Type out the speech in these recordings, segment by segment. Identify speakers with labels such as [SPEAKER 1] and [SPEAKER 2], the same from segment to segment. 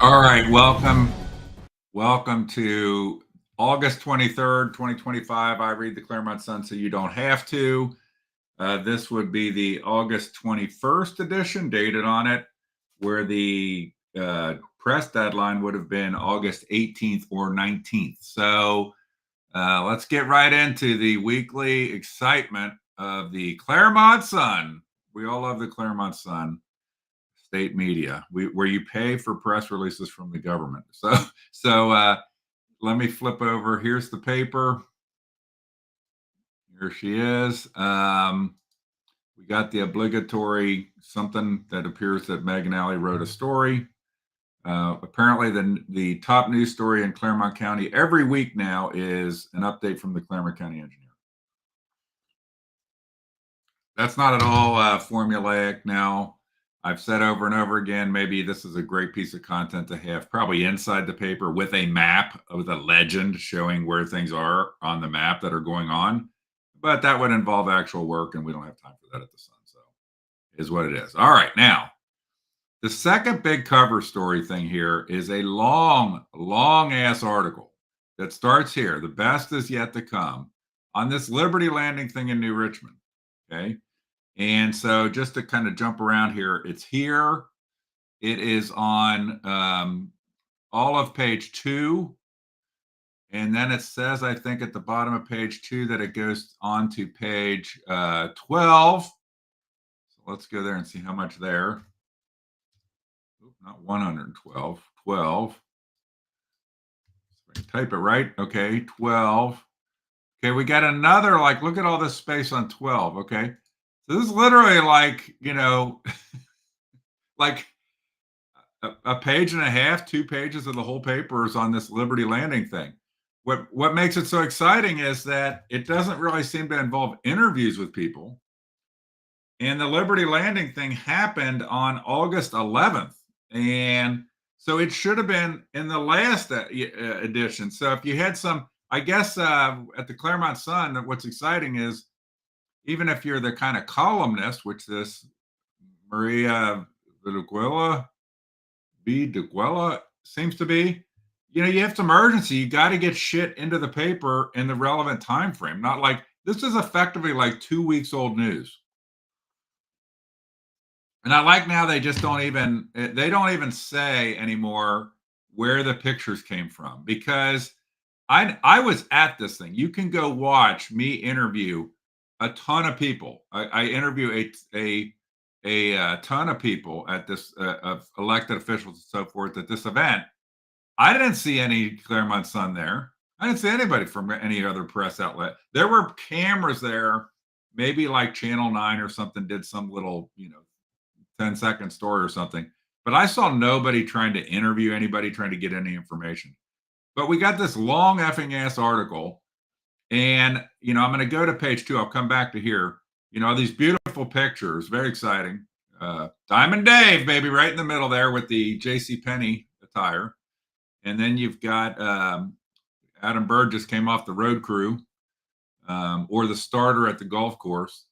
[SPEAKER 1] All right, welcome to August 23rd, 2025. I read the Clermont Sun so you don't have to. This would be the August 21st edition, dated on it, where the press deadline would have been August 18th or 19th. So let's get right into the weekly excitement of the Clermont Sun. We all love the Clermont Sun state media, where you pay for press releases from the government. So let me flip over. Here's the paper. Here she is. We got the obligatory something that appears that Megan Alley wrote a story. Apparently, the top news story in Clermont County every week now is an update from the Clermont County engineer. That's not at all formulaic now. I've said over and over again, maybe this is a great piece of content to have probably inside the paper with a map with a legend showing where things are on the map that are going on. But that would involve actual work, and we don't have time for that at the Sun. So, is what it is. All right. Now, the second big cover story thing here is a long ass article that starts here. The best is yet to come on this Liberty Landing thing in New Richmond. Okay. And so just to kind of jump around here, it's here. It is on all of page 2. And then it says, I think at the bottom of page 2 that it goes on to page 12. So let's go there and see how much there. Not 112, 12. Type it right. Okay, 12. Okay, we got another, like, look at all this space on 12. Okay. So this is literally like, like a page and a half, 2 pages of the whole paper is on this Liberty Landing thing. What makes it so exciting is that it doesn't really seem to involve interviews with people. And the Liberty Landing thing happened on August 11th. And so it should have been in the last edition. So if you had some, I guess at the Clermont Sun, what's exciting is even if you're the kind of columnist, which this Maria Vidaguela seems to be, you have some urgency. You got to get shit into the paper in the relevant time frame. Not like this is effectively like 2 weeks old news. And I like now they don't even say anymore where the pictures came from, because I was at this thing. You can go watch me interview a ton of people. I interview a ton of people at this of elected officials and so forth at this event. I didn't see any Clermont Sun there. I didn't see anybody from any other press outlet. There were cameras there, maybe like Channel 9 or something did some little, 10-second story or something. But I saw nobody trying to interview anybody, trying to get any information. But we got this long effing ass article. And, I'm going to go to page 2. I'll come back to here. These beautiful pictures, very exciting. Diamond Dave, baby, right in the middle there with the J.C. Penney attire. And then you've got Adam Bird just came off the road crew, or the starter at the golf course.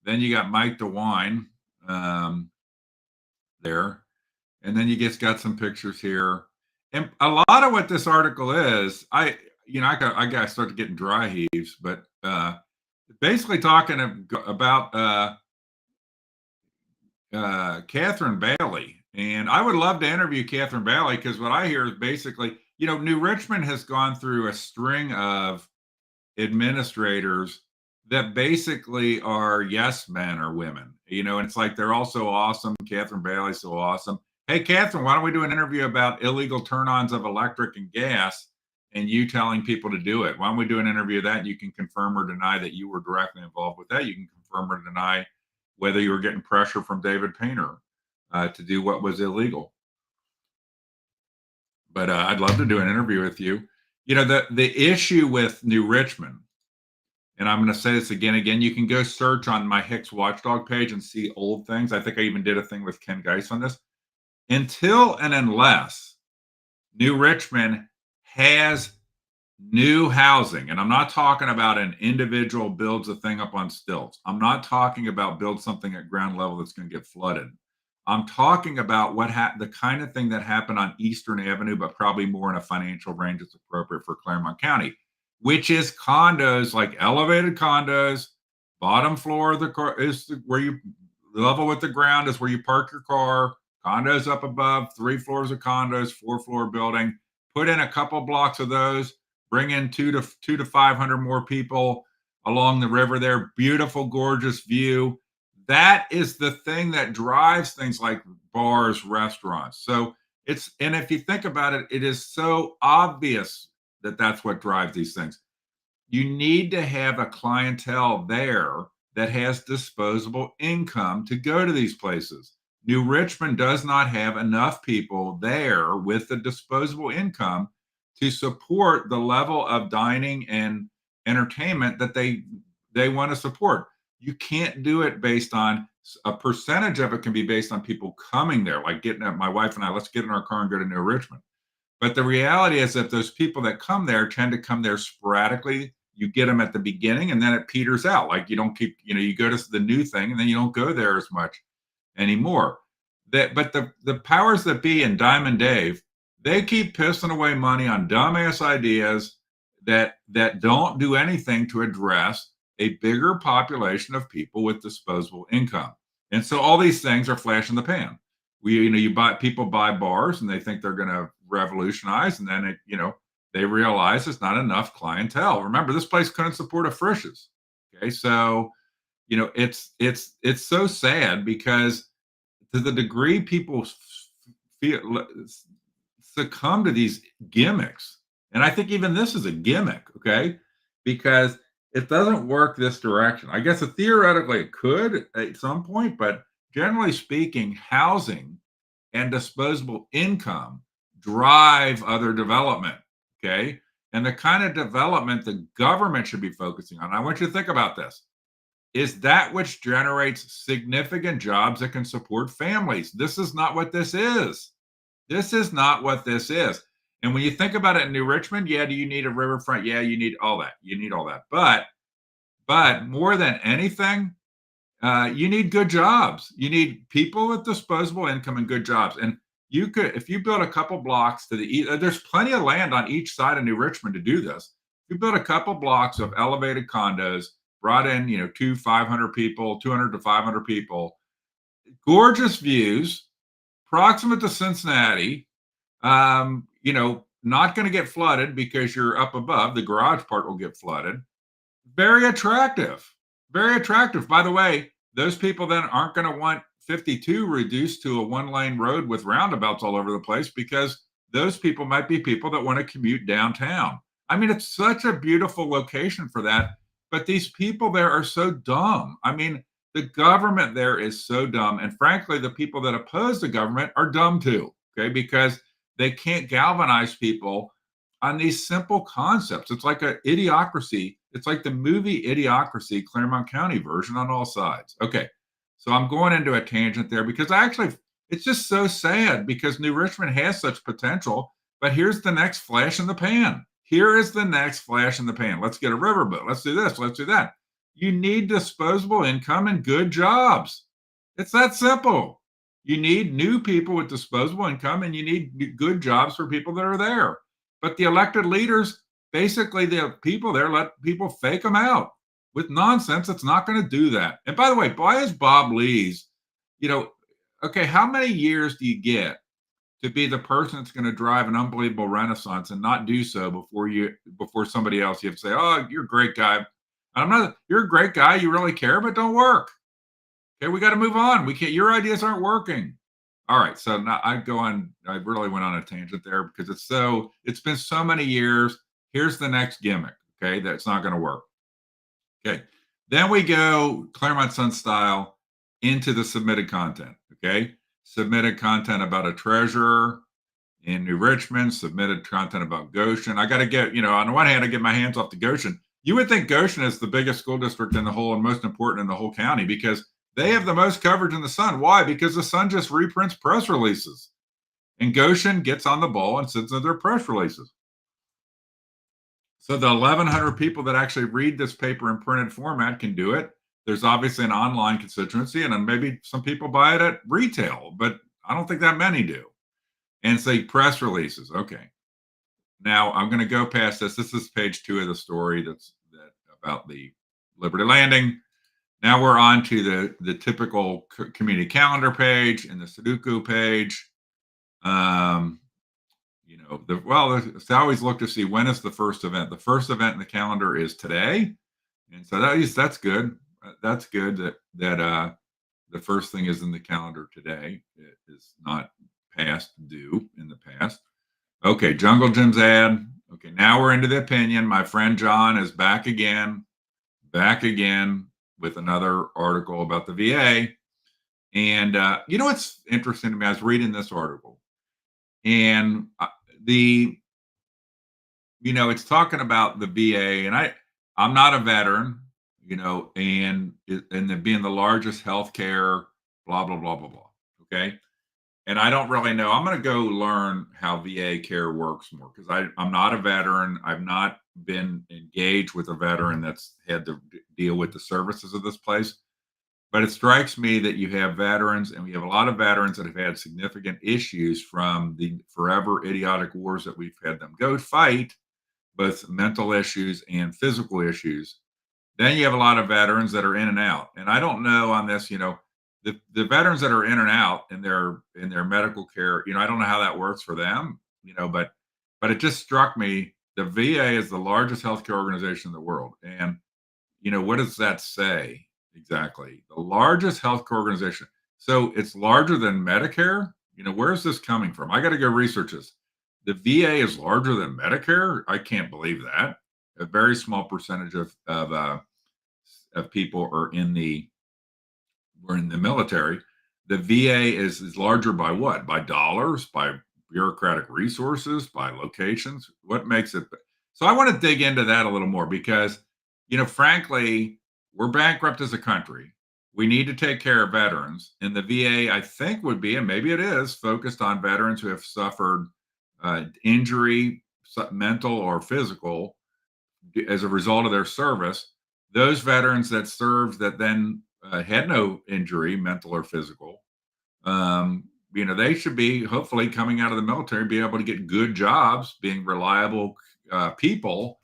[SPEAKER 1] Then you got Mike DeWine there. And then you just got some pictures here. And a lot of what this article is, I got to start getting dry heaves, but basically talking about Catherine Bailey. And I would love to interview Catherine Bailey, because what I hear is basically, New Richmond has gone through a string of administrators that basically are yes men or women, and it's like they're all so awesome. Catherine Bailey's so awesome. Hey, Catherine, why don't we do an interview about illegal turn-ons of electric and gas and you telling people to do it? Why don't we do an interview of that? And you can confirm or deny that you were directly involved with that. You can confirm or deny whether you were getting pressure from David Painter to do what was illegal. But I'd love to do an interview with you. The issue with New Richmond, and I'm going to say this again, you can go search on my Hicks Watchdog page and see old things. I think I even did a thing with Ken Geis on this. Until and unless New Richmond has new housing, and I'm not talking about an individual builds a thing up on stilts. I'm not talking about build something at ground level that's going to get flooded. I'm talking about the kind of thing that happened on Eastern Avenue, but probably more in a financial range that's appropriate for Clermont County, which is condos, like elevated condos. Bottom floor of the car is where you level with the ground is where you park your car. Condos up above, 3 floors of condos, 4 floor building. Put in a couple blocks of those. Bring in two to 500 more people along the river there. Beautiful, gorgeous view. That is the thing that drives things like bars, restaurants. So and if you think about it, it is so obvious that that's what drives these things. You need to have a clientele there that has disposable income to go to these places. New Richmond does not have enough people there with the disposable income to support the level of dining and entertainment that they want to support. You can't do it based on a percentage of it can be based on people coming there, like getting my wife and I, let's get in our car and go to New Richmond. But the reality is that those people that come there tend to come there sporadically. You get them at the beginning and then it peters out. Like you don't keep, you go to the new thing and then you don't go there as much anymore. But the powers that be in Diamond Dave, they keep pissing away money on dumbass ideas that don't do anything to address a bigger population of people with disposable income. And so all these things are flash in the pan. People buy bars and they think they're going to revolutionize, and then they realize it's not enough clientele. Remember, this place couldn't support a Frisch's. Okay, so it's so sad because to the degree people feel succumb to these gimmicks, and I think even this is a gimmick, okay, because it doesn't work this direction. I guess theoretically it could at some point, but generally speaking, housing and disposable income drive other development. Okay. And the kind of development the government should be focusing on, I want you to think about this, is that which generates significant jobs that can support families. This is not what this is. This is not what this is. And when you think about it in New Richmond, yeah, do you need a riverfront? Yeah, you need all that. You need all that. But more than anything, you need good jobs. You need people with disposable income and good jobs. And if you build a couple blocks to the east, there's plenty of land on each side of New Richmond to do this. If you build a couple blocks of elevated condos, brought in, 500 people, 200 to 500 people, gorgeous views, proximate to Cincinnati, not going to get flooded because you're up above. The garage part will get flooded. Very attractive. Very attractive. By the way, those people then aren't going to want 52 reduced to a one-lane road with roundabouts all over the place, because those people might be people that want to commute downtown. I mean, it's such a beautiful location for that, but these people there are so dumb. I mean, the government there is so dumb. And frankly, the people that oppose the government are dumb too, okay, because they can't galvanize people on these simple concepts. It's like an idiocracy. It's like the movie Idiocracy, Clermont County version on all sides. Okay, so I'm going into a tangent there because it's just so sad because New Richmond has such potential, but here's the next flash in the pan. Here is the next flash in the pan. Let's get a riverboat. Let's do this. Let's do that. You need disposable income and good jobs. It's that simple. You need new people with disposable income and you need good jobs for people that are there. But the elected leaders, basically the people there, let people fake them out with nonsense. It's not going to do that. And by the way, why is Bob Lee's, okay, how many years do you get to be the person that's going to drive an unbelievable renaissance and not do so before somebody else? You have to say, oh, you're a great guy. You're a great guy. You really care, but don't work. Okay, we got to move on. Your ideas aren't working. All right. So now I really went on a tangent there because it's been so many years. Here's the next gimmick. Okay. That's not going to work. Okay. Then we go Clermont Sun style into the submitted content. Okay. Submitted content about a treasurer in New Richmond, submitted content about Goshen. I got to get, on the one hand, I get my hands off the Goshen. You would think Goshen is the biggest school district in the whole and most important in the whole county because they have the most coverage in the Sun. Why? Because the Sun just reprints press releases. And Goshen gets on the ball and sends in their press releases. So the 1,100 people that actually read this paper in printed format can do it. there's obviously an online constituency, and then maybe some people buy it at retail, but I don't think that many do. And say press releases. Okay. Now I'm going to go past this. This is page 2 of the story that about the Liberty Landing. Now we're on to the typical community calendar page and the Sudoku page. Um, I always look to see when is the first event. The first event in the calendar is today, and so that's good. That's good that the first thing is in the calendar today. It is not past due in the past. Okay, Jungle Jim's ad. Okay, now we're into the opinion. My friend John is back again with another article about the VA. And you know what's interesting to me? I was reading this article, and the it's talking about the VA, and I'm not a veteran, and being the largest healthcare, blah blah blah blah blah. Okay, and I don't really know. I'm going to go learn how VA care works more because I'm not a veteran. I've not been engaged with a veteran that's had to deal with the services of this place. But it strikes me that you have veterans, and we have a lot of veterans that have had significant issues from the forever idiotic wars that we've had them go fight, both mental issues and physical issues. Then you have a lot of veterans that are in and out. And I don't know on this, the veterans that are in and out in their medical care, I don't know how that works for them, but it just struck me the VA is the largest healthcare organization in the world. And what does that say exactly? The largest healthcare organization. So it's larger than Medicare. Where is this coming from? I got to go research this. The VA is larger than Medicare. I can't believe that. A very small percentage of people were in the military. The VA is larger by what? By dollars, by bureaucratic resources, by locations. What makes it? So I want to dig into that a little more because, frankly, we're bankrupt as a country. We need to take care of veterans, and the VA, I think, would be, and maybe it is, focused on veterans who have suffered injury, mental or physical, as a result of their service. Those veterans that served that then had no injury, mental or physical, they should be hopefully coming out of the military, be able to get good jobs, being reliable people,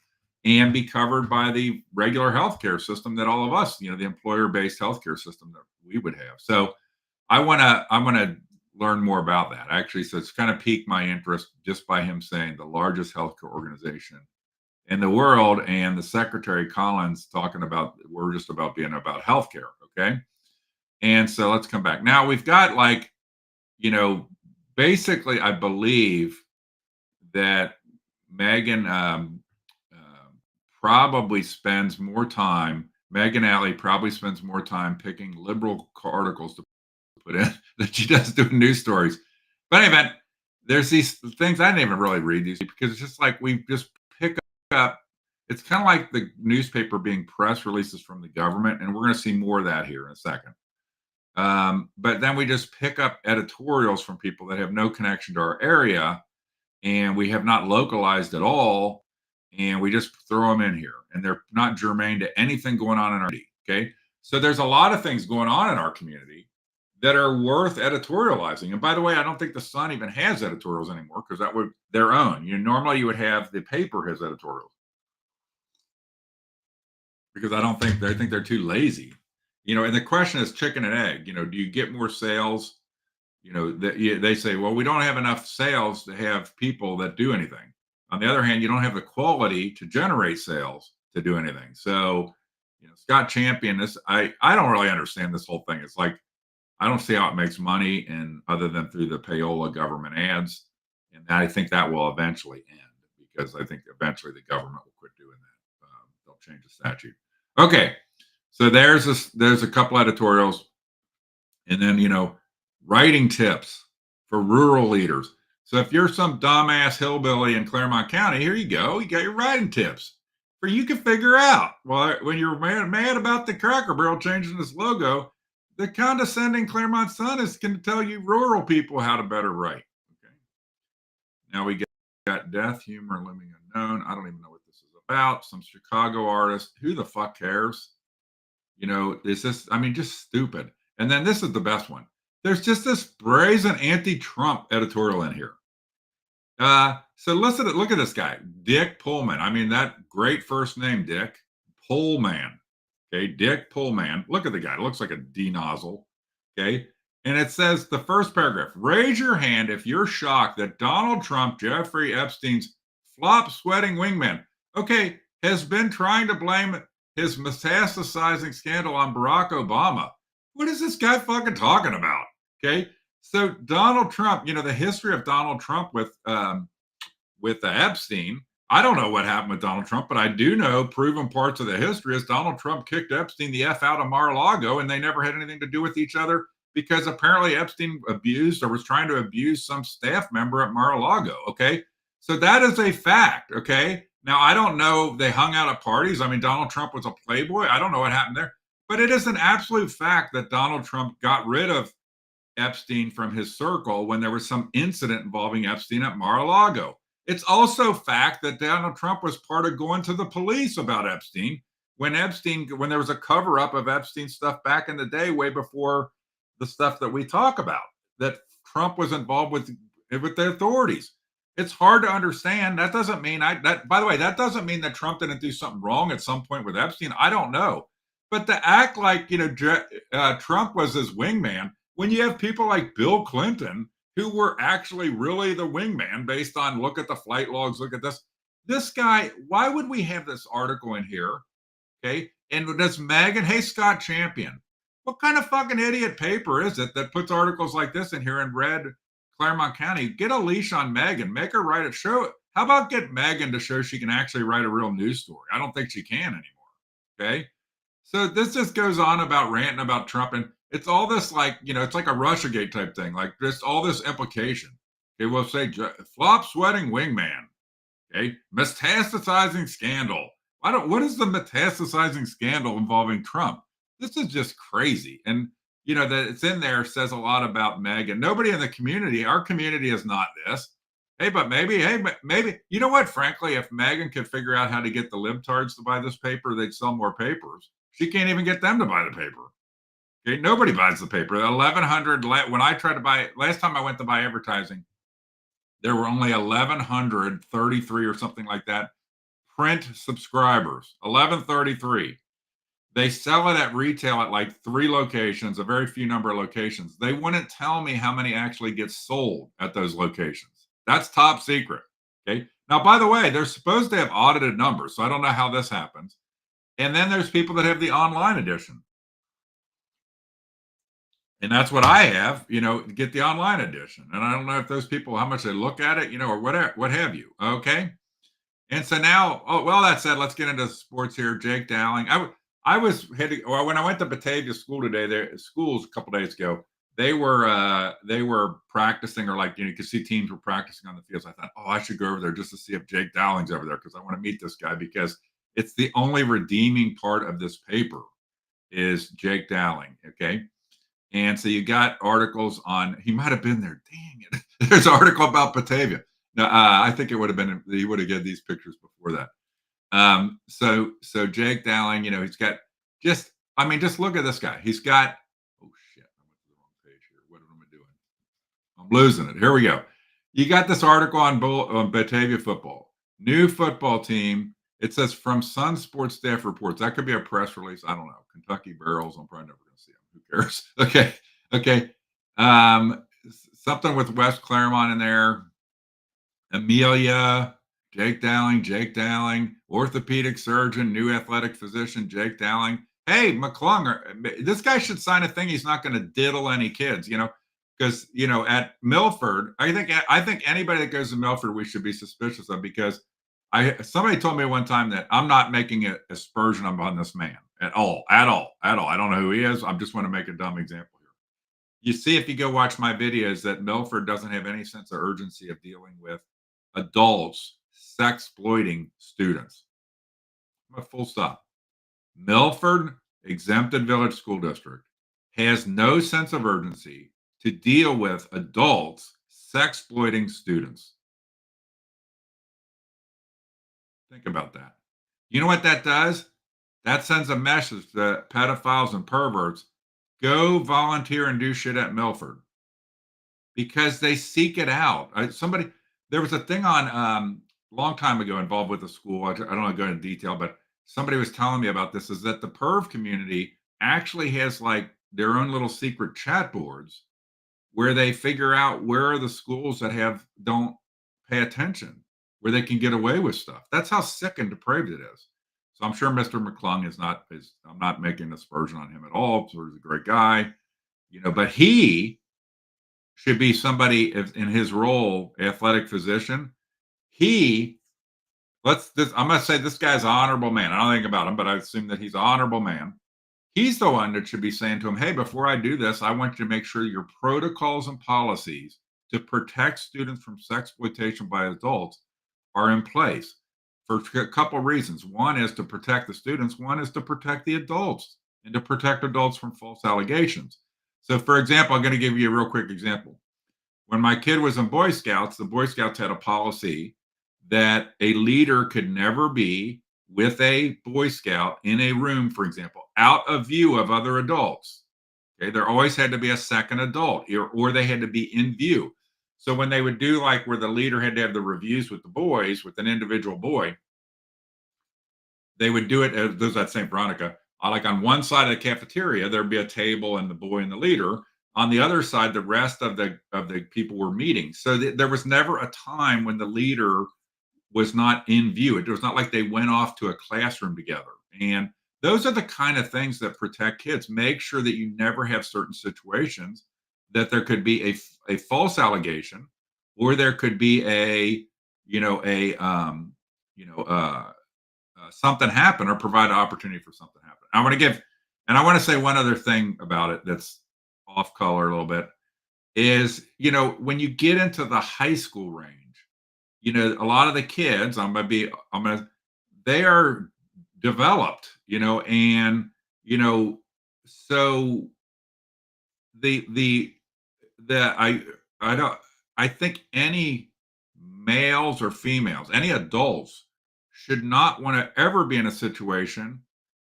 [SPEAKER 1] and be covered by the regular healthcare system that all of us, the employer-based healthcare system that we would have. So I want to learn more about that actually. So it's kind of piqued my interest just by him saying the largest healthcare organization in the world, and the Secretary Collins talking about we're just about being about healthcare. Okay. And so let's come back. Now we've got basically, I believe that Megan probably spends more time, Megan Alley probably spends more time picking liberal articles to put in than she does doing news stories. But anyway, there's these things I didn't even really read these because it's just like we just pick up. It's kind of like the newspaper being press releases from the government, and we're going to see more of that here in a second. But then we just pick up editorials from people that have no connection to our area, and we have not localized at all, and we just throw them in here, and they're not germane to anything going on in our community. Okay, so there's a lot of things going on in our community that are worth editorializing. And by the way, I don't think the Sun even has editorials anymore because that would their own. Normally you would have the paper has editorials because I think they're too lazy. And the question is chicken and egg. Do you get more sales? They say, well, we don't have enough sales to have people that do anything. On the other hand, you don't have the quality to generate sales to do anything. So, Scott Champion, I don't really understand this whole thing. It's like, I don't see how it makes money and other than through the payola government ads. And I think that will eventually end because I think eventually the government will quit doing that. They'll change the statute. Okay. So there's a couple editorials, and then writing tips for rural leaders. So if you're some dumbass hillbilly in Clermont County, here you go. You got your writing tips for you can figure out. Well, when you're mad about the Cracker Barrel changing this logo, the condescending Clermont Sun is going to tell you rural people how to better write. Okay. Now we got death, humor, living unknown. I don't even know what this is about. Some Chicago artist. Who the fuck cares? It's just, I mean, just stupid. And then this is the best one. There's just this brazen anti-Trump editorial in here. So listen, look at this guy, Dick Pullman. I mean, that great first name, Dick Pullman. Okay, Dick Pullman. Look at the guy. Looks like a D nozzle. Okay, and it says the first paragraph: raise your hand if you're shocked that Donald Trump, Jeffrey Epstein's flop sweating wingman, okay, has been trying to blame his metastasizing scandal on Barack Obama. What is this guy fucking talking about? Okay, so Donald Trump, the history of Donald Trump with Epstein. I don't know what happened with Donald Trump, but I do know proven parts of the history is Donald Trump kicked Epstein the F out of Mar-a-Lago, and they never had anything to do with each other because apparently Epstein abused or was trying to abuse some staff member at Mar-a-Lago. Okay. So that is a fact. Okay. Now, I don't know. They hung out at parties. I mean, Donald Trump was a playboy. I don't know what happened there, but it is an absolute fact that Donald Trump got rid of Epstein from his circle when there was some incident involving Epstein at Mar-a-Lago. It's also fact that Donald Trump was part of going to the police about Epstein when there was a cover up of Epstein stuff back in the day, way before the stuff that we talk about, that Trump was involved with the authorities. It's hard to understand. That doesn't mean by the way, that doesn't mean that Trump didn't do something wrong at some point with Epstein. I don't know. But to act like, Trump was his wingman, when you have people like Bill Clinton, who were actually really the wingman based on look at the flight logs, look at this. This guy, why would we have this article in here? Okay. And does Megan, hey, Scott Champion, what kind of fucking idiot paper is it that puts articles like this in here and read Clermont County? Get a leash on Megan, make her write a show. How about get Megan to show she can actually write a real news story? I don't think she can anymore. Okay. So this just goes on about ranting about Trump, and it's all this like, it's like a Russiagate type thing, like just all this implication. Okay, we'll say flop sweating wingman. Okay, metastasizing scandal. What is the metastasizing scandal involving Trump? This is just crazy. And that it's in there says a lot about Meghan. Nobody in the community, our community is not this. Hey, but maybe, you know what? Frankly, if Meghan could figure out how to get the libtards to buy this paper, they'd sell more papers. She can't even get them to buy the paper. Okay, nobody buys the paper. 1,100. When I tried to buy it, last time I went to buy advertising, there were only 1,133 or something like that print subscribers. 1,133. They sell it at retail at like 3 locations, a very few number of locations. They wouldn't tell me how many actually get sold at those locations. That's top secret. Okay. Now, by the way, they're supposed to have audited numbers, so I don't know how this happens. And then there's people that have the online edition. And that's what I have, get the online edition. And I don't know if those people, how much they look at it, or whatever, what have you. Okay. And so now, oh, well, that said, let's get into sports here. Jake Dowling. I was heading, well, when I went to Batavia School today, their schools a couple days ago, they were practicing, or like, you could see teams were practicing on the fields. I thought, oh, I should go over there just to see if Jake Dowling's over there because I want to meet this guy because it's the only redeeming part of this paper is Jake Dowling. Okay. And so you got articles on, he might have been there. Dang it. There's an article about Batavia. No, I think it would have been, he would have get these pictures before that. So Jake Dowling, he's got just look at this guy. He's got, oh shit, I went to the wrong page here. What am I doing? I'm losing it. Here we go. You got this article on Batavia football, new football team. It says from Sun Sports staff reports. That could be a press release. I don't know. Kentucky Barrels. I'm probably never going to see them. Who cares? Okay. Something with West Clermont in there. Amelia, Jake Dowling, orthopedic surgeon, new athletic physician, Jake Dowling. Hey, McClung, this guy should sign a thing. He's not going to diddle any kids, because at Milford, I think anybody that goes to Milford, we should be suspicious of because somebody told me one time that I'm not making an aspersion on this man at all. I don't know who he is. I just want to make a dumb example here. You see, if you go watch my videos, that Milford doesn't have any sense of urgency of dealing with adults sexploiting students. Full stop. Milford Exempted Village School District has no sense of urgency to deal with adults sexploiting students. Think about that. You know what that does? That sends a message to pedophiles and perverts. Go volunteer and do shit at Milford because they seek it out. Somebody, there was a thing on long time ago involved with the school. I don't want to go into detail, but somebody was telling me about this. Is that the perv community actually has like their own little secret chat boards where they figure out where are the schools that have don't pay attention, where they can get away with stuff. That's how sick and depraved it is. So I'm sure Mr. McClung is not is I'm not making an aspersion on him at all. So he's a great guy, but he should be somebody in his role, athletic physician. He I'm gonna say this guy's an honorable man. I don't think about him, but I assume that he's an honorable man. He's the one that should be saying to him, hey, before I do this, I want you to make sure your protocols and policies to protect students from sexploitation by adults are in place for a couple of reasons. One is to protect the students, one is to protect the adults and to protect adults from false allegations. So, for example, I'm going to give you a real quick example. When my kid was in Boy Scouts, the Boy Scouts had a policy that a leader could never be with a Boy Scout in a room, for example, out of view of other adults. Okay, there always had to be a second adult, or they had to be in view. So when they would do like where the leader had to have the reviews with the boys, with an individual boy, they would do it as there's that St. Veronica. Like on one side of the cafeteria, there'd be a table and the boy and the leader. On the other side, the rest of the people were meeting. So there was never a time when the leader was not in view. It was not like they went off to a classroom together. And those are the kind of things that protect kids. Make sure that you never have certain situations that there could be a false allegation, or there could be something happen, or provide an opportunity for something to happen. I want to say one other thing about it that's off color a little bit is, when you get into the high school range, a lot of the kids, they are developed, and, so the the I don't I think any males or females, any adults should not want to ever be in a situation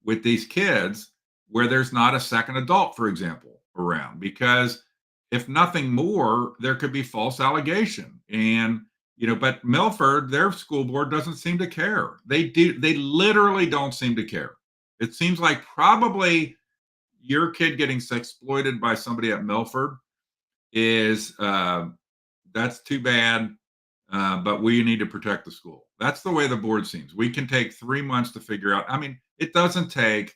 [SPEAKER 1] with these kids where there's not a second adult, for example, around, because if nothing more, there could be false allegation. And but Milford, their school board doesn't seem to care. They literally don't seem to care. It seems like probably your kid getting exploited by somebody at Milford is that's too bad, but we need to protect the school. That's the way the board seems. We can take 3 months to figure out. I mean, it doesn't take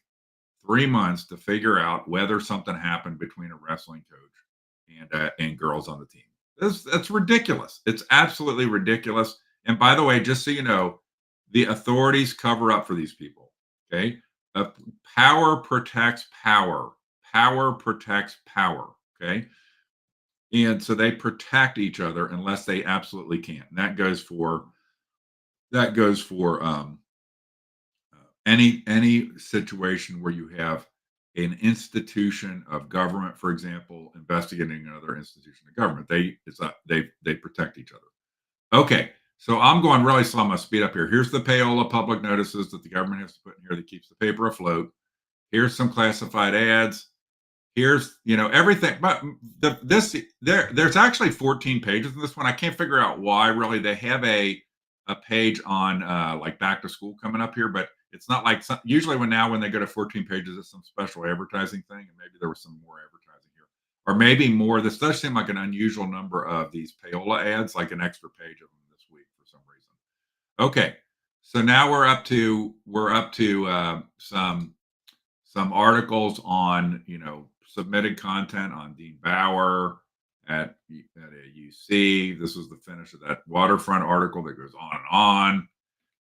[SPEAKER 1] 3 months to figure out whether something happened between a wrestling coach and girls on the team. That's ridiculous. It's absolutely ridiculous. And by the way, just so you know, the authorities cover up for these people. Okay, power protects power. Power protects power. Okay, and so they protect each other unless they absolutely can't. And that goes for any situation where you have an institution of government, for example, investigating another institution of government. They protect each other. Okay, so I'm going really slow. I'm gonna speed up here. Here's the payola public notices that the government has to put in here that keeps the paper afloat. Here's some classified ads. Here's everything, but there's actually 14 pages in this one. I can't figure out why really they have a page on like back to school coming up here, but it's not like usually when they go to 14 pages, it's some special advertising thing, and maybe there was some more advertising here, or maybe more. This does seem like an unusual number of these payola ads, like an extra page of them this week for some reason. Okay, so now we're up to some articles on submitted content on Dean Bauer at a UC. This was the finish of that waterfront article that goes on and on.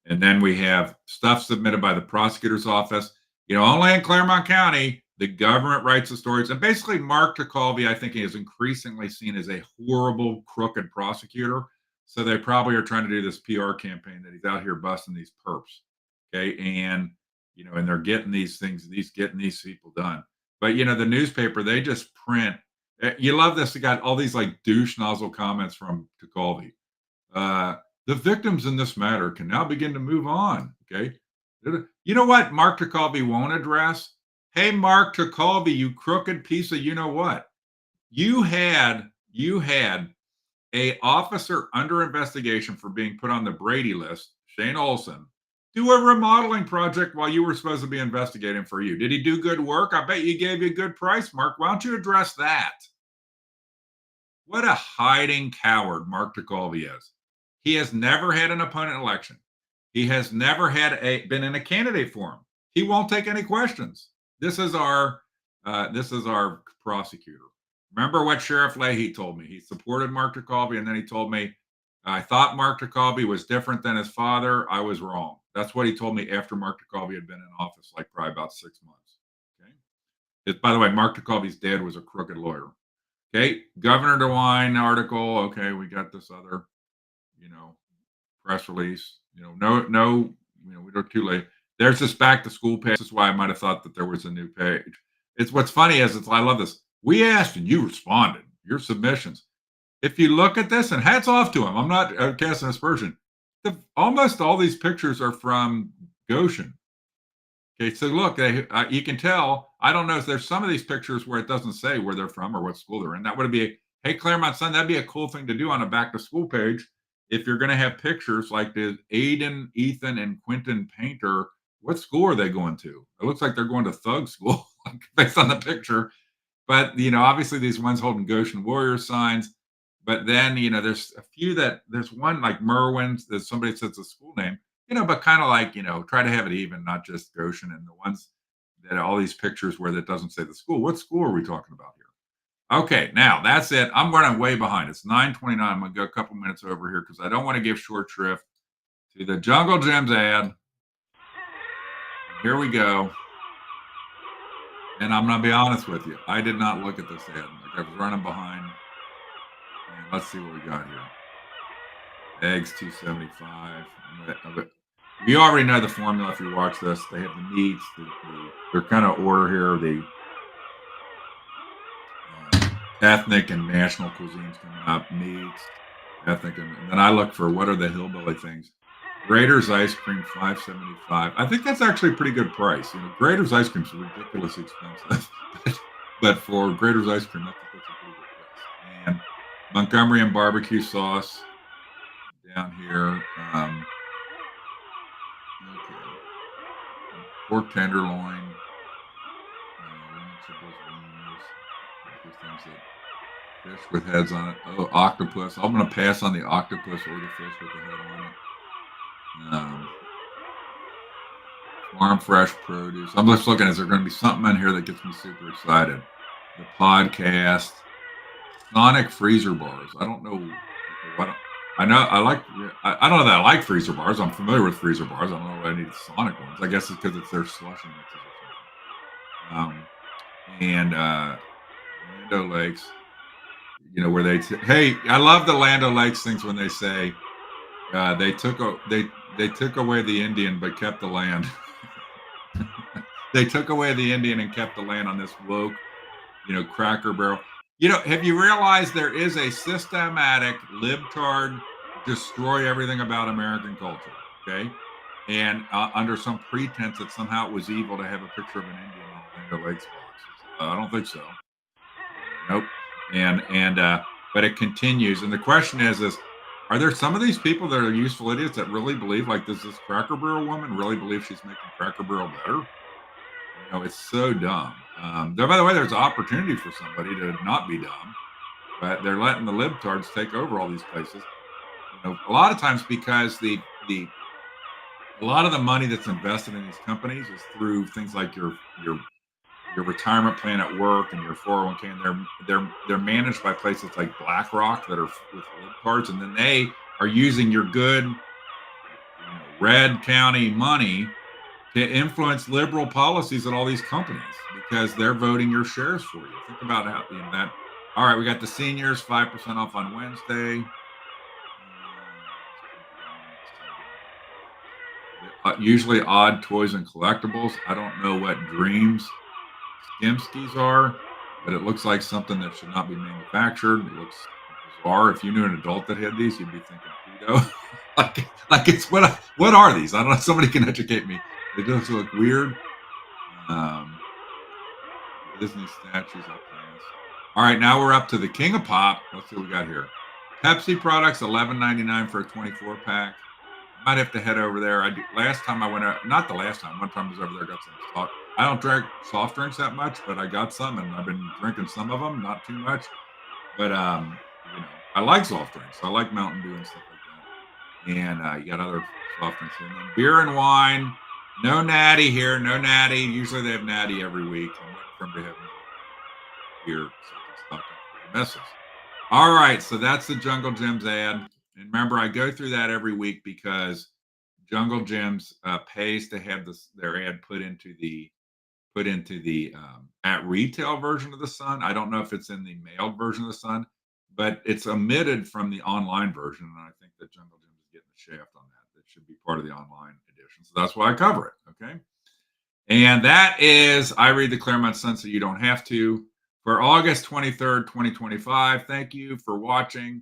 [SPEAKER 1] And then we have stuff submitted by the prosecutor's office. Only in Clermont County, the government writes the stories. And basically, Mark Tacolby, I think, is increasingly seen as a horrible, crooked prosecutor. So they probably are trying to do this PR campaign that he's out here busting these perps. Okay. And they're getting these things, getting these people done. But the newspaper, they just print. You love this. They got all these like douche nozzle comments from Tacolby. The victims in this matter can now begin to move on. Okay. You know what Mark Tacolby won't address? Hey, Mark Tacolby, you crooked piece of you know what? You had a officer under investigation for being put on the Brady list, Shane Olson, do a remodeling project while you were supposed to be investigating for you. Did he do good work? I bet you gave you a good price, Mark. Why don't you address that? What a hiding coward Mark Tacolby is. He has never had an opponent election. He has never been in a candidate forum. He won't take any questions. This is our prosecutor. Remember what Sheriff Leahy told me? He supported Mark Tacolby, and then he told me, I thought Mark Tacolby was different than his father. I was wrong. That's what he told me after Mark Tacolby had been in office, like probably about 6 months. Okay. By the way, Mark Tacolby's dad was a crooked lawyer. Okay. Governor DeWine article. Okay. We got this other, you know, press release. No, we don't too late. There's this back to school page. This is why I might have thought that there was a new page. It's what's funny is I love this. We asked and you responded. Your submissions. If you look at this, and hats off to him, I'm not casting aspersion. Almost all these pictures are from Goshen. Okay, so look, you can tell. I don't know if there's some of these pictures where it doesn't say where they're from or what school they're in. That would be, hey, Clermont Sun, that'd be a cool thing to do on a back to school page. If you're going to have pictures like the Aiden, Ethan, and Quentin Painter, what school are they going to? It looks like they're going to thug school based on the picture. But, obviously these ones holding Goshen Warrior signs. But then, there's a few there's one like Merwin's that somebody says a school name, but kind of like, try to have it even, not just Goshen. And the ones that all these pictures where that doesn't say the school. What school are we talking about here? Okay, now that's it. I'm running way behind. It's 9:29. I'm going to go a couple minutes over here because I don't want to give short shrift to the Jungle Gyms ad. Here we go. And I'm going to be honest with you. I did not look at this ad. Like I was running behind. And let's see what we got here. Eggs, $2.75. We already know the formula if you watch this. They have the meats. Their kind of order here. The ethnic and national cuisines coming up. Meats, ethnic. And then I look for what are the hillbilly things. Grater's ice cream, $5.75. I think that's actually a pretty good price. Grater's ice cream is ridiculously expensive. But for Grater's ice cream, that's a pretty good price. And Montgomery and barbecue sauce down here. Okay. Pork tenderloin. Fish with heads on it. Oh, octopus. I'm going to pass on the octopus or the fish with the head on it. Farm fresh produce. I'm just looking. Is there going to be something in here that gets me super excited? The podcast. Sonic freezer bars. I don't know. I know I like. I don't know that I like freezer bars. I'm familiar with freezer bars. I don't know why I need Sonic ones. I guess it's because it's their slushy mixes or something. And Lando Lakes. Where they hey, I love the Lando Lakes things when they say they took away the Indian but kept the land. They took away the Indian and kept the land on this woke, Cracker Barrel. Have you realized there is a systematic libtard destroy everything about American culture? Okay, and under some pretense that somehow it was evil to have a picture of an Indian on Lando Lakes boxes. I don't think so. Nope. But it continues, and the question is, are there some of these people that are useful idiots that really believe, like, does this Cracker Barrel woman really believe she's making Cracker Barrel better? It's so dumb. By the way, there's opportunity for somebody to not be dumb, but they're letting the libtards take over all these places. A lot of times because a lot of the money that's invested in these companies is through things like your retirement plan at work and your 401k, and they're managed by places like BlackRock that are with libtards, and then they are using your good red county money to influence liberal policies at all these companies because they're voting your shares for you. Think about how that. All right, we got the seniors 5% off on Wednesday. Usually odd toys and collectibles. I don't know what Dreams Skimskis are, but it looks like something that should not be manufactured. It looks bizarre. If you knew an adult that had these, you'd be thinking pedo. like it's what are these? I don't know. Somebody can educate me. It does look weird. Um, Disney statues, I'll pass. All right, now we're up to the King of Pop. Let's see what we got here. Pepsi products, 11.99 for a 24 pack. I might have to head over there. Last time I went out, not the last time. One time I was over there, got some soft. I don't drink soft drinks that much, but I got some, and I've been drinking some of them, not too much. But I like soft drinks. I like Mountain Dew and stuff like that. And you got other soft drinks here. And then beer and wine. No natty here. No natty. Usually they have natty every week. I'm waiting for them to have beer so I can stock up for the messes. All right, so that's the Jungle Gyms ad. And remember, I go through that every week because Jungle Gyms pays to have their ad put into the at retail version of the Sun. I don't know if it's in the mailed version of the Sun, but it's omitted from the online version. And I think that Jungle Gym is getting the shaft on that. That should be part of the online edition. So that's why I cover it. Okay. And that is I Read the Clermont Sun so you don't have to. For August 23rd, 2025. Thank you for watching.